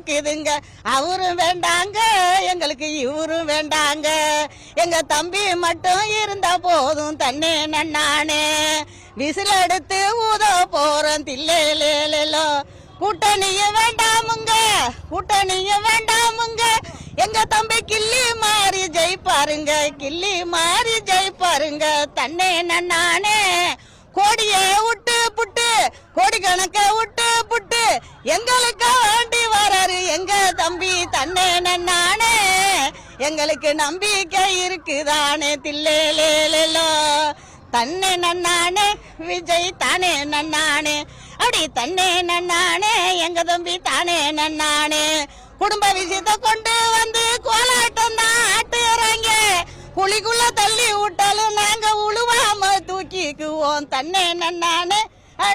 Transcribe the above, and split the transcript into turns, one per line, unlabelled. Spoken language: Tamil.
இருக்குதுங்க. அவரும் வேண்டாங்க, எங்களுக்கு இவரும் வேண்டாங்க. எங்க தம்பி மட்டும் இருந்தா போதும் தன்னே நன்னானே. விசில் எடுத்து ஊத போறோம் தில்லேலேலோ. கூட்டணியும் வேண்டாமுங்க, கூட்டணியும் வேண்டாமுங்க. எங்க தம்பி கிள்ளி மாறி ஜெயிப்பாருங்க, கிள்ளி மாறி ஜெயிப்பாருங்க தன்னே நன்னானே. கோடிய விட்டு புட்டு, கோடி கணக்க விட்டு புட்டு எங்களுக்கு வேண்டி வராரு எங்க தம்பி தன்னே நன்னானே. எங்களுக்கு நம்பிக்கை இருக்குதானே தில்லேலேலோ. தன்னே நன்னானே விஜய் தானே நன்னானே. அப்படி தன்னே நன்னானே எங்க தம்பி தானே நன்னானே. குடும்ப விஷயத்தை கொண்டு வந்து கோலாட்டம் தான் ஆட்டுறாங்க. குழிக்குள்ள தள்ளி விட்டாலும் நாங்க உழுவாம தூக்கிக்குவோம் தன்னே நன்னானே.